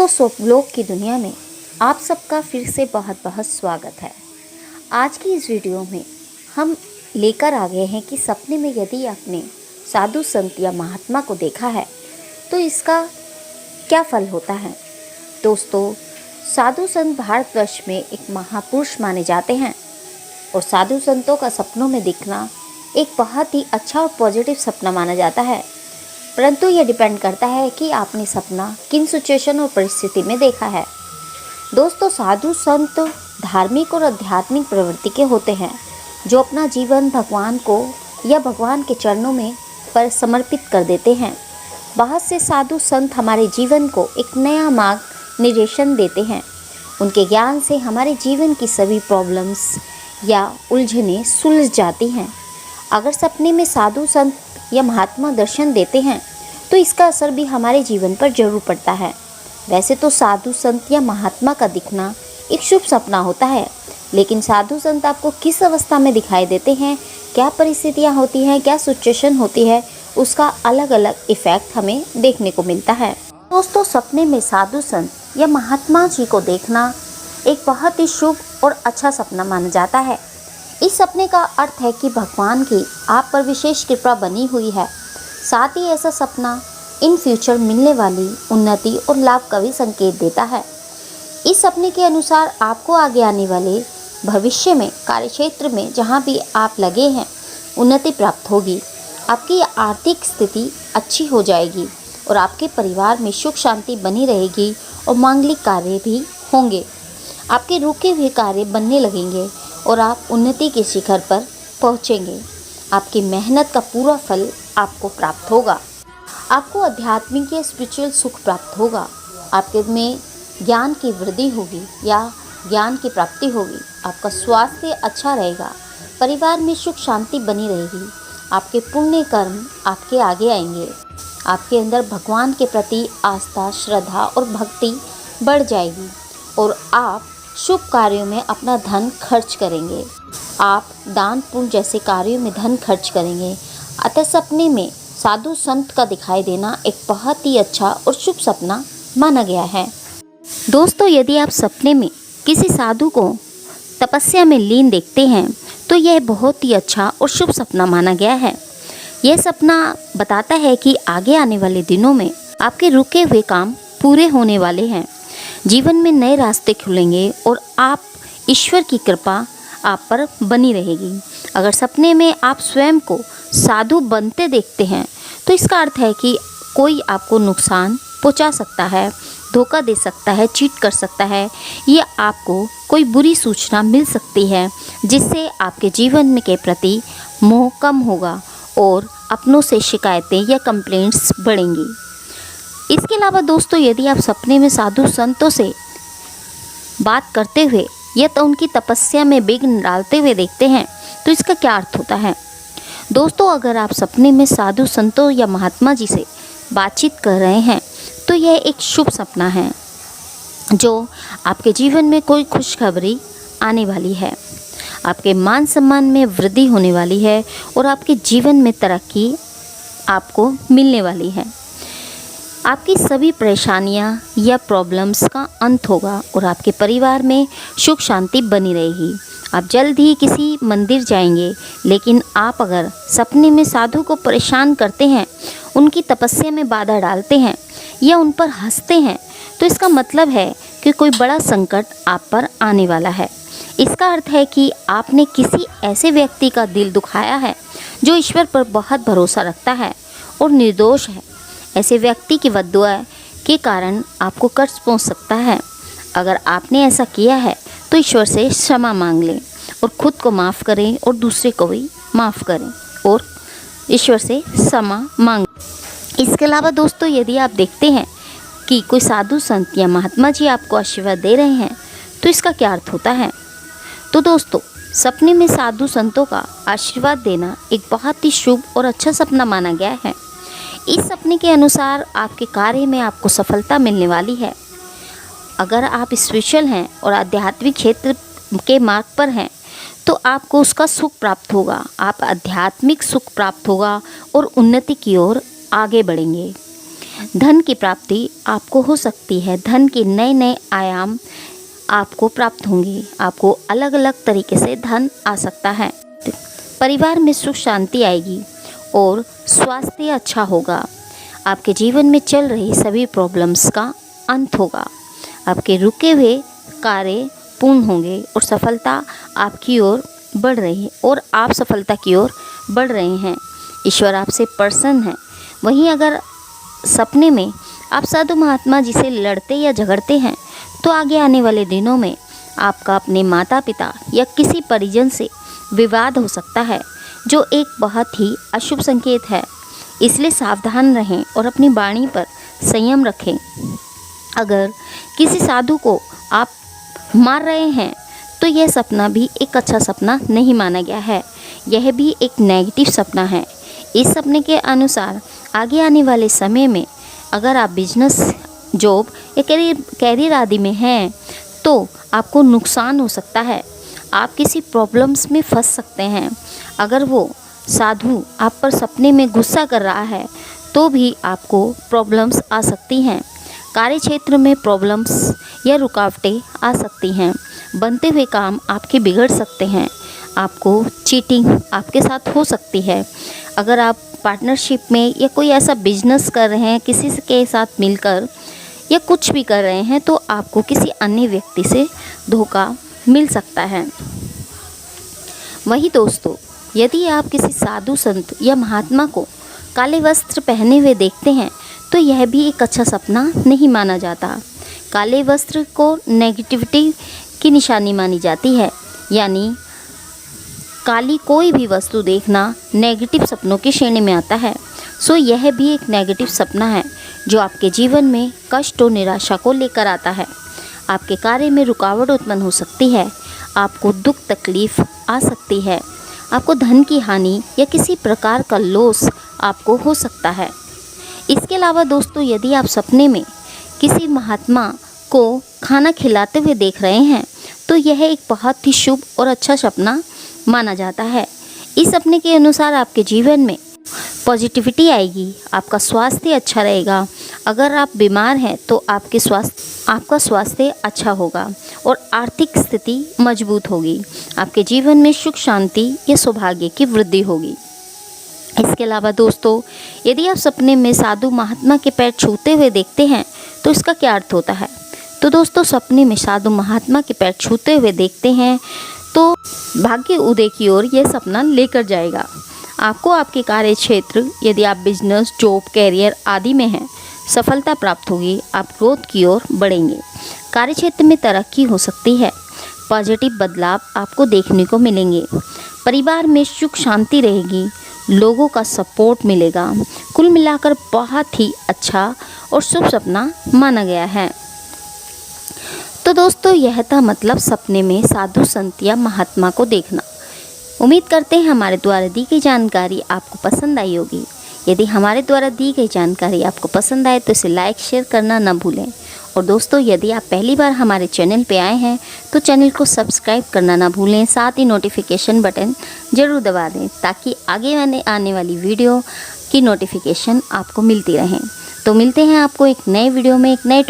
दोस्तों, स्वप्नलोक की दुनिया में आप सबका फिर से बहुत बहुत स्वागत है। आज की इस वीडियो में हम लेकर आ गए हैं कि सपने में यदि आपने साधु संत या महात्मा को देखा है तो इसका क्या फल होता है। दोस्तों, साधु संत भारतवर्ष में एक महापुरुष माने जाते हैं और साधु संतों का सपनों में दिखना एक बहुत ही अच्छा और पॉजिटिव सपना माना जाता है। परंतु यह डिपेंड करता है कि आपने सपना किन सिचुएशन और परिस्थिति में देखा है। दोस्तों, साधु संत धार्मिक और आध्यात्मिक प्रवृत्ति के होते हैं जो अपना जीवन भगवान को या भगवान के चरणों में पर समर्पित कर देते हैं। बहुत से साधु संत हमारे जीवन को एक नया मार्ग निर्देशन देते हैं। उनके ज्ञान से हमारे जीवन की सभी प्रॉब्लम्स या उलझनें सुलझ जाती हैं। अगर सपने में साधु संत या महात्मा दर्शन देते हैं तो इसका असर भी हमारे जीवन पर जरूर पड़ता है। वैसे तो साधु संत या महात्मा का दिखना एक शुभ सपना होता है, लेकिन साधु संत आपको किस अवस्था में दिखाई देते हैं, क्या परिस्थितियाँ होती हैं, क्या सिचुएशन होती है, उसका अलग अलग इफ़ेक्ट हमें देखने को मिलता है। दोस्तों, सपने में साधु संत या महात्मा जी को देखना एक बहुत ही शुभ और अच्छा सपना माना जाता है। इस सपने का अर्थ है कि भगवान की आप पर विशेष कृपा बनी हुई है। साथ ही ऐसा सपना इन फ्यूचर मिलने वाली उन्नति और लाभ का भी संकेत देता है। इस सपने के अनुसार आपको आगे आने वाले भविष्य में कार्यक्षेत्र में जहाँ भी आप लगे हैं उन्नति प्राप्त होगी। आपकी आर्थिक स्थिति अच्छी हो जाएगी और आपके परिवार में सुख शांति बनी रहेगी और मांगलिक कार्य भी होंगे। आपके रुके हुए कार्य बनने लगेंगे और आप उन्नति के शिखर पर पहुँचेंगे। आपकी मेहनत का पूरा फल आपको प्राप्त होगा। आपको आध्यात्मिक या स्पिरिचुअल सुख प्राप्त होगा। आपके में ज्ञान की वृद्धि होगी या ज्ञान की प्राप्ति होगी। आपका स्वास्थ्य अच्छा रहेगा। परिवार में सुख शांति बनी रहेगी। आपके पुण्य कर्म आपके आगे आएंगे। आपके अंदर भगवान के प्रति आस्था, श्रद्धा और भक्ति बढ़ जाएगी और आप शुभ कार्यों में अपना धन खर्च करेंगे। आप दान पुण्य जैसे कार्यों में धन खर्च करेंगे। अतः सपने में साधु संत का दिखाई देना एक बहुत ही अच्छा और शुभ सपना माना गया है। दोस्तों, यदि आप सपने में किसी साधु को तपस्या में लीन देखते हैं तो यह बहुत ही अच्छा और शुभ सपना माना गया है। यह सपना बताता है कि आगे आने वाले दिनों में आपके रुके हुए काम पूरे होने वाले हैं। जीवन में नए रास्ते खुलेंगे और आप ईश्वर की कृपा आप पर बनी रहेगी। अगर सपने में आप स्वयं को साधु बनते देखते हैं तो इसका अर्थ है कि कोई आपको नुकसान पहुंचा सकता है, धोखा दे सकता है, चीट कर सकता है, या आपको कोई बुरी सूचना मिल सकती है जिससे आपके जीवन के प्रति मोह कम होगा और अपनों से शिकायतें या कंप्लेंट्स बढ़ेंगी। इसके अलावा दोस्तों, यदि आप सपने में साधु संतों से बात करते हुए या तो उनकी तपस्या में विघ्न डालते हुए देखते हैं तो इसका क्या अर्थ होता है। दोस्तों, अगर आप सपने में साधु संतों या महात्मा जी से बातचीत कर रहे हैं तो यह एक शुभ सपना है जो आपके जीवन में कोई खुशखबरी आने वाली है। आपके मान सम्मान में वृद्धि होने वाली है और आपके जीवन में तरक्की आपको मिलने वाली है। आपकी सभी परेशानियां या प्रॉब्लम्स का अंत होगा और आपके परिवार में सुख शांति बनी रहेगी। आप जल्द ही किसी मंदिर जाएंगे, लेकिन आप अगर सपने में साधु को परेशान करते हैं, उनकी तपस्या में बाधा डालते हैं या उन पर हंसते हैं तो इसका मतलब है कि कोई बड़ा संकट आप पर आने वाला है। इसका अर्थ है कि आपने किसी ऐसे व्यक्ति का दिल दुखाया है जो ईश्वर पर बहुत भरोसा रखता है और निर्दोष है। ऐसे व्यक्ति की बद्दुआ के कारण आपको कर्ज पहुंच सकता है। अगर आपने ऐसा किया है तो ईश्वर से क्षमा मांग लें और खुद को माफ़ करें और दूसरे को भी माफ़ करें और ईश्वर से क्षमा मांगें। इसके अलावा दोस्तों, यदि आप देखते हैं कि कोई साधु संत या महात्मा जी आपको आशीर्वाद दे रहे हैं तो इसका क्या अर्थ होता है। तो दोस्तों, सपने में साधु संतों का आशीर्वाद देना एक बहुत ही शुभ और अच्छा सपना माना गया है। इस सपने के अनुसार आपके कार्य में आपको सफलता मिलने वाली है। अगर आप स्पिरिचुअल हैं और आध्यात्मिक क्षेत्र के मार्ग पर हैं तो आपको उसका सुख प्राप्त होगा। आप आध्यात्मिक सुख प्राप्त होगा और उन्नति की ओर आगे बढ़ेंगे। धन की प्राप्ति आपको हो सकती है। धन के नए नए आयाम आपको प्राप्त होंगे। आपको अलग अलग तरीके से धन आ सकता है। परिवार में सुख शांति आएगी और स्वास्थ्य अच्छा होगा। आपके जीवन में चल रही सभी प्रॉब्लम्स का अंत होगा। आपके रुके हुए कार्य पूर्ण होंगे और सफलता आपकी ओर बढ़ रही है और आप सफलता की ओर बढ़ रहे हैं। ईश्वर आपसे प्रसन्न है। वहीं अगर सपने में आप साधु महात्मा जी से लड़ते या झगड़ते हैं तो आगे आने वाले दिनों में आपका अपने माता पिता या किसी परिजन से विवाद हो सकता है, जो एक बहुत ही अशुभ संकेत है। इसलिए सावधान रहें और अपनी वाणी पर संयम रखें। अगर किसी साधु को आप मार रहे हैं तो यह सपना भी एक अच्छा सपना नहीं माना गया है। यह भी एक नेगेटिव सपना है। इस सपने के अनुसार आगे आने वाले समय में अगर आप बिजनेस, जॉब या कैरियर आदि में हैं तो आपको नुकसान हो सकता है। आप किसी प्रॉब्लम्स में फंस सकते हैं। अगर वो साधु आप पर सपने में गुस्सा कर रहा है तो भी आपको प्रॉब्लम्स आ सकती हैं। कार्य क्षेत्र में प्रॉब्लम्स या रुकावटें आ सकती हैं। बनते हुए काम आपके बिगड़ सकते हैं। आपको चीटिंग आपके साथ हो सकती है। अगर आप पार्टनरशिप में या कोई ऐसा बिजनेस कर रहे हैं किसी के साथ मिलकर या कुछ भी कर रहे हैं तो आपको किसी अन्य व्यक्ति से धोखा मिल सकता है। वही दोस्तों, यदि आप किसी साधु संत या महात्मा को काले वस्त्र पहने हुए देखते हैं तो यह भी एक अच्छा सपना नहीं माना जाता। काले वस्त्र को नेगेटिविटी की निशानी मानी जाती है, यानी काली कोई भी वस्तु देखना नेगेटिव सपनों की श्रेणी में आता है। सो यह भी एक नेगेटिव सपना है जो आपके जीवन में कष्ट और निराशा को लेकर आता है। आपके कार्य में रुकावट उत्पन्न हो सकती है। आपको दुख तकलीफ आ सकती है। आपको धन की हानि या किसी प्रकार का लॉस आपको हो सकता है। इसके अलावा दोस्तों, यदि आप सपने में किसी महात्मा को खाना खिलाते हुए देख रहे हैं तो यह एक बहुत ही शुभ और अच्छा सपना माना जाता है। इस सपने के अनुसार आपके जीवन में पॉजिटिविटी आएगी। आपका स्वास्थ्य अच्छा रहेगा। अगर आप बीमार हैं तो आपका स्वास्थ्य अच्छा होगा और आर्थिक स्थिति मजबूत होगी। आपके जीवन में सुख शांति या सौभाग्य की वृद्धि होगी। इसके अलावा दोस्तों, यदि आप सपने में साधु महात्मा के पैर छूते हुए देखते हैं तो इसका क्या अर्थ होता है? तो दोस्तों, सपने में साधु महात्मा के पैर छूते हुए देखते हैं तो भाग्य उदय की ओर यह सपना लेकर जाएगा। आपको आपके कार्य क्षेत्र, यदि आप बिजनेस, जॉब, कैरियर आदि में हैं, सफलता प्राप्त होगी। आप ग्रोथ की ओर बढ़ेंगे। कार्य क्षेत्र में तरक्की हो सकती है। पॉजिटिव बदलाव आपको देखने को मिलेंगे। परिवार में सुख शांति रहेगी। लोगों का सपोर्ट मिलेगा। कुल मिलाकर बहुत ही अच्छा और शुभ सपना माना गया है। तो दोस्तों, यह था मतलब सपने में साधु संत या महात्मा को देखना। उम्मीद करते हैं हमारे द्वारा दी गई जानकारी आपको पसंद आई होगी। यदि हमारे द्वारा दी गई जानकारी आपको पसंद आए तो इसे लाइक शेयर करना न भूलें। और दोस्तों, यदि आप पहली बार हमारे चैनल पे आए हैं तो चैनल को सब्सक्राइब करना ना भूलें। साथ ही नोटिफिकेशन बटन ज़रूर दबा दें ताकि आगे आने वाली वीडियो की नोटिफिकेशन आपको मिलती रहें। तो मिलते हैं आपको एक नए वीडियो में एक नए